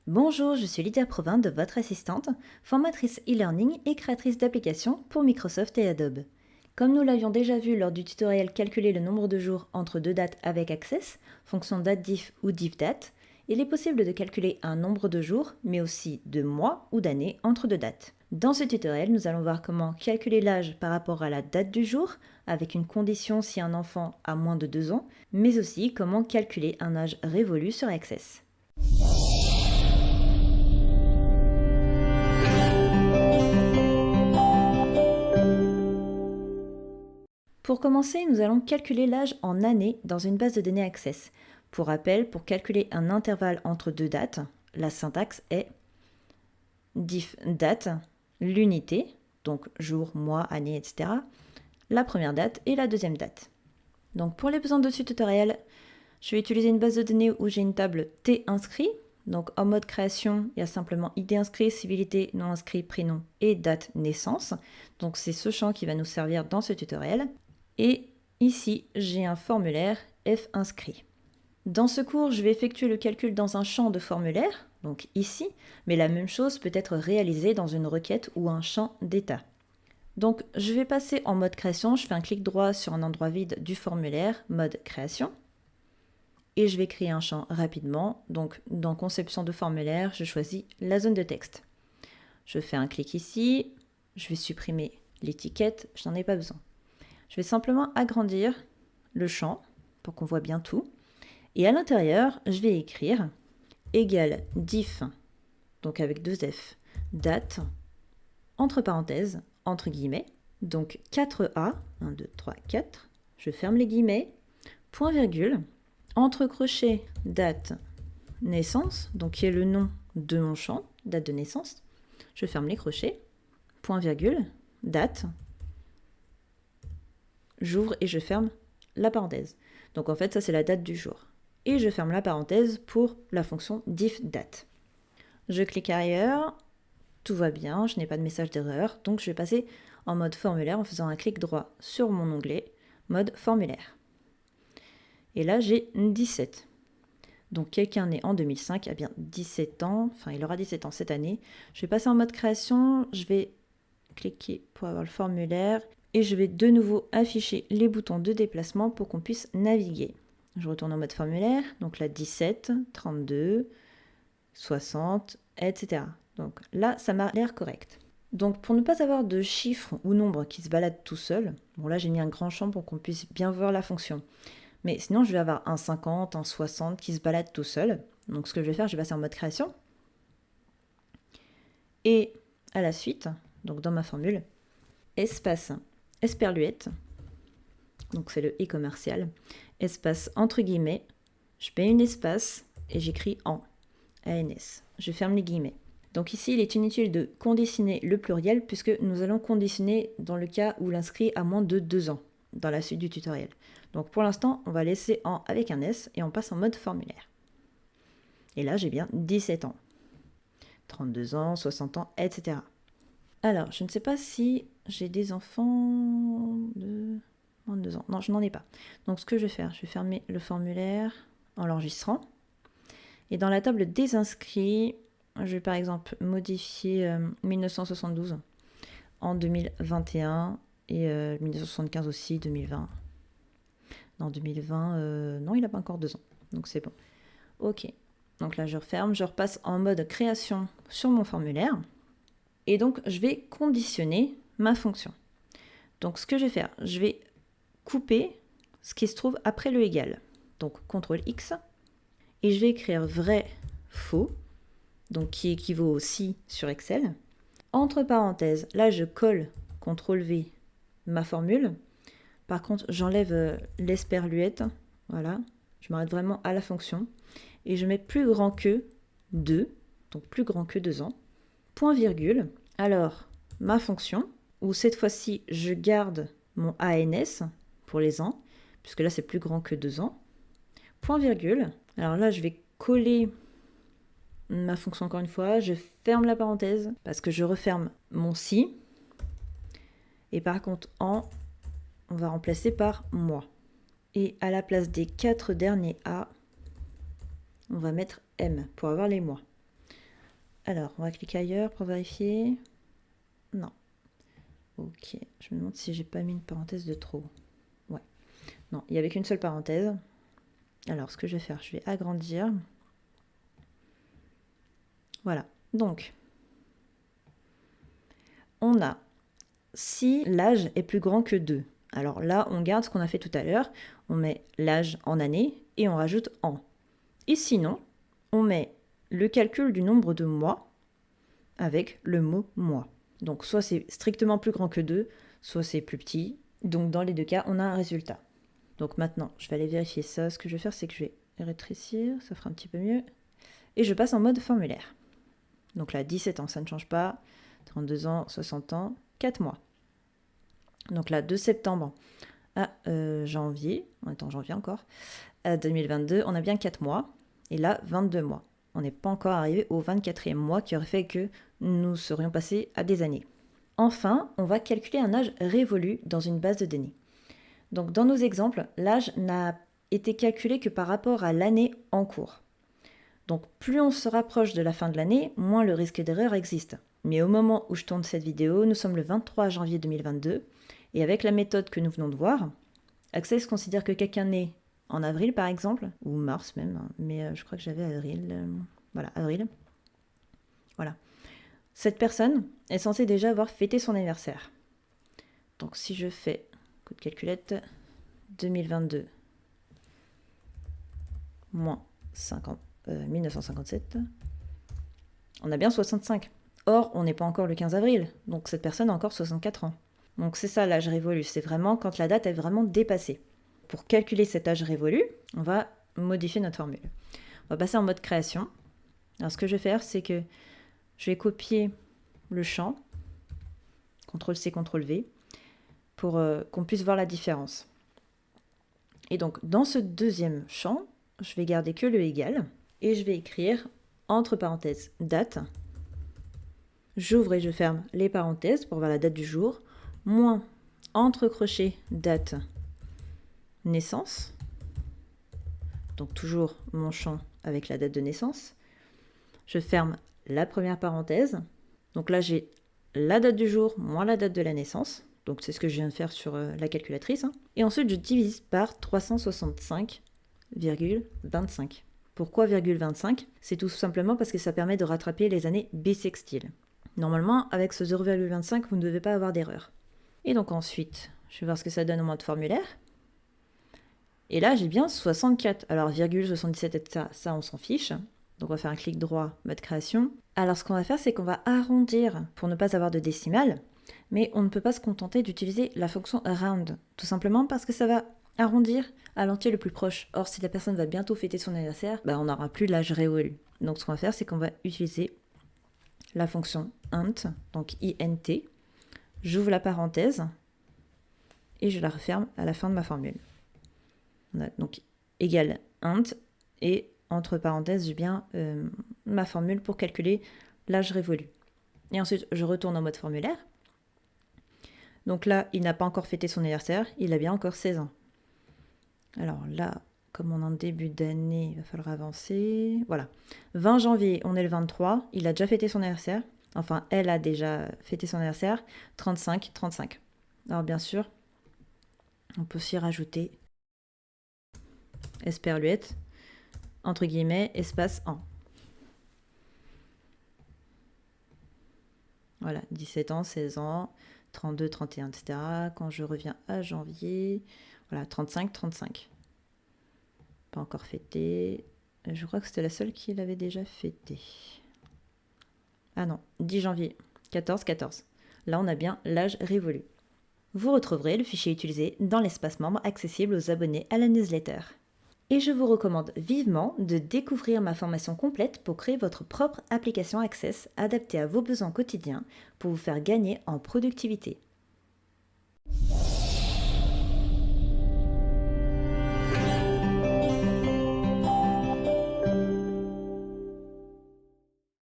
Bonjour, je suis Lydia Provin de votre assistante, formatrice e-learning et créatrice d'applications pour Microsoft et Adobe. Comme nous l'avions déjà vu lors du tutoriel Calculer le nombre de jours entre deux dates avec Access, fonction dateDiff ou diffDate, il est possible de calculer un nombre de jours, mais aussi de mois ou d'années entre deux dates. Dans ce tutoriel, nous allons voir comment calculer l'âge par rapport à la date du jour, avec une condition si un enfant a moins de 2 ans, mais aussi comment calculer un âge révolu sur Access. Pour commencer, nous allons calculer l'âge en années dans une base de données Access. Pour rappel, pour calculer un intervalle entre deux dates, la syntaxe est diff date, l'unité, donc jour, mois, année, etc., la première date et la deuxième date. Donc pour les besoins de ce tutoriel, je vais utiliser une base de données où j'ai une table T inscrit. Donc en mode création, il y a simplement ID inscrit, civilité, nom inscrit, prénom et date naissance. Donc c'est ce champ qui va nous servir dans ce tutoriel. Et ici, j'ai un formulaire F inscrit. Dans ce cours, je vais effectuer le calcul dans un champ de formulaire, donc ici, mais la même chose peut être réalisée dans une requête ou un champ d'état. Donc je vais passer en mode création, je fais un clic droit sur un endroit vide du formulaire, mode création, et je vais créer un champ rapidement. Donc dans conception de formulaire, je choisis la zone de texte. Je fais un clic ici, je vais supprimer l'étiquette, je n'en ai pas besoin. Je vais simplement agrandir le champ pour qu'on voit bien tout. Et à l'intérieur, je vais écrire égal diff, donc avec deux F, date, entre parenthèses, entre guillemets, donc 4A, 1, 2, 3, 4, je ferme les guillemets, point virgule, entre crochets, date, naissance, donc qui est le nom de mon champ, date de naissance, je ferme les crochets, point virgule, date, j'ouvre et je ferme la parenthèse. Donc en fait, ça c'est la date du jour. Et je ferme la parenthèse pour la fonction diffDate. Je clique ailleurs, tout va bien, je n'ai pas de message d'erreur, donc je vais passer en mode formulaire en faisant un clic droit sur mon onglet mode formulaire. Et là j'ai 17. Donc quelqu'un né en 2005 a bien 17 ans, enfin il aura 17 ans cette année. Je vais passer en mode création, je vais cliquer pour avoir le formulaire et je vais de nouveau afficher les boutons de déplacement pour qu'on puisse naviguer. Je retourne en mode formulaire, donc là 17, 32, 60, etc. Donc là, ça m'a l'air correct. Donc pour ne pas avoir de chiffres ou nombres qui se baladent tout seuls, bon là j'ai mis un grand champ pour qu'on puisse bien voir la fonction. Mais sinon je vais avoir un 50, un 60 qui se baladent tout seuls. Donc ce que je vais faire, je vais passer en mode création. Et à la suite, donc dans ma formule, espace esperluette, donc c'est le i commercial, espace entre guillemets, je mets une espace et j'écris en, ANS. Je ferme les guillemets. Donc ici, il est inutile de conditionner le pluriel puisque nous allons conditionner dans le cas où l'inscrit a moins de 2 ans dans la suite du tutoriel. Donc pour l'instant, on va laisser en avec un S et on passe en mode formulaire. Et là, j'ai bien 17 ans, 32 ans, 60 ans, etc. Alors, je ne sais pas si j'ai des enfants de moins de 2 ans. Non, je n'en ai pas. Donc ce que je vais faire, je vais fermer le formulaire en l'enregistrant. Et dans la table des inscrits, je vais par exemple modifier 1972 en 2021 et 1975 aussi, 2020. Non, 2020, non, il n'a pas encore 2 ans, donc c'est bon. Ok, donc là je referme, je repasse en mode création sur mon formulaire. Et donc je vais conditionner ma fonction. Donc ce que je vais faire, je vais couper ce qui se trouve après le égal. Donc CTRL X, et je vais écrire vrai, faux, donc qui équivaut au si sur Excel. Entre parenthèses, là je colle CTRL V ma formule. Par contre, j'enlève l'esperluette, voilà, je m'arrête vraiment à la fonction, et je mets plus grand que 2, donc plus grand que 2 ans, point virgule, alors ma fonction, où cette fois-ci je garde mon ANS pour les ans, puisque là c'est plus grand que 2 ans, point virgule, alors là je vais coller ma fonction encore une fois, je ferme la parenthèse, parce que je referme mon si, et par contre on va remplacer par mois. Et à la place des 4 derniers A, on va mettre M pour avoir les mois. Alors, on va cliquer ailleurs pour vérifier. Non. Ok, je me demande si j'ai pas mis une parenthèse de trop. Ouais. Non, il n'y avait qu'une seule parenthèse. Alors, ce que je vais faire, je vais agrandir. Voilà. Donc, on a si l'âge est plus grand que 2. Alors là, on garde ce qu'on a fait tout à l'heure. On met l'âge en années et on rajoute an. Et sinon, on met le calcul du nombre de mois avec le mot mois. Donc soit c'est strictement plus grand que 2, soit c'est plus petit. Donc dans les deux cas, on a un résultat. Donc maintenant, je vais aller vérifier ça. Ce que je vais faire, c'est que je vais rétrécir, ça fera un petit peu mieux. Et je passe en mode formulaire. Donc là, 17 ans, ça ne change pas. 32 ans, 60 ans, 4 mois. Donc là, de septembre à janvier, on est en janvier encore, à 2022, on a bien 4 mois. Et là, 22 mois. On n'est pas encore arrivé au 24e mois qui aurait fait que nous serions passés à des années. Enfin, on va calculer un âge révolu dans une base de données. Donc dans nos exemples, l'âge n'a été calculé que par rapport à l'année en cours. Donc plus on se rapproche de la fin de l'année, moins le risque d'erreur existe. Mais au moment où je tourne cette vidéo, nous sommes le 23 janvier 2022, et avec la méthode que nous venons de voir, Access considère que quelqu'un né en avril par exemple, ou mars même, mais je crois que j'avais avril. Voilà, avril. Voilà. Cette personne est censée déjà avoir fêté son anniversaire. Donc si je fais, coup de calculette, 2022 moins 1957, on a bien 65. Or, on n'est pas encore le 15 avril, donc cette personne a encore 64 ans. Donc c'est ça l'âge révolu, c'est vraiment quand la date est vraiment dépassée. Pour calculer cet âge révolu, on va modifier notre formule. On va passer en mode création. Alors ce que je vais faire, c'est que je vais copier le champ, CTRL-C, CTRL-V, pour qu'on puisse voir la différence. Et donc dans ce deuxième champ, je vais garder que le égal, et je vais écrire entre parenthèses date. J'ouvre et je ferme les parenthèses pour voir la date du jour, moins entre crochets date naissance, donc toujours mon champ avec la date de naissance. Je ferme la première parenthèse, donc là j'ai la date du jour moins la date de la naissance, donc c'est ce que je viens de faire sur la calculatrice, et ensuite je divise par 365,25. Pourquoi 0,25? C'est tout simplement parce que ça permet de rattraper les années bissextiles. Normalement, avec ce 0,25, vous ne devez pas avoir d'erreur. Et donc ensuite, je vais voir ce que ça donne au mode formulaire. Et là, j'ai bien 64. Alors, virgule, 77, etc., ça, on s'en fiche. Donc, on va faire un clic droit, mode création. Alors, ce qu'on va faire, c'est qu'on va arrondir pour ne pas avoir de décimale. Mais on ne peut pas se contenter d'utiliser la fonction round. Tout simplement parce que ça va arrondir à l'entier le plus proche. Or, si la personne va bientôt fêter son anniversaire, on n'aura plus l'âge révolu. Donc, ce qu'on va faire, c'est qu'on va utiliser la fonction int, donc int. J'ouvre la parenthèse et je la referme à la fin de ma formule. On a donc égal int et entre parenthèses, j'ai bien ma formule pour calculer l'âge révolu. Et ensuite, je retourne en mode formulaire. Donc là, il n'a pas encore fêté son anniversaire, il a bien encore 16 ans. Alors là, comme on est en début d'année, il va falloir avancer. Voilà. 20 janvier, on est le 23, il a déjà fêté son anniversaire. Enfin, elle a déjà fêté son anniversaire. 35, 35. Alors bien sûr, on peut aussi rajouter esperluette, entre guillemets, espace an. Voilà, 17 ans, 16 ans, 32, 31, etc. Quand je reviens à janvier, voilà, 35, 35. Pas encore fêté. Je crois que c'était la seule qui l'avait déjà fêté. Ah non, 10 janvier, 14, 14. Là, on a bien l'âge révolu. Vous retrouverez le fichier utilisé dans l'espace membre accessible aux abonnés à la newsletter. Et je vous recommande vivement de découvrir ma formation complète pour créer votre propre application Access adaptée à vos besoins quotidiens pour vous faire gagner en productivité.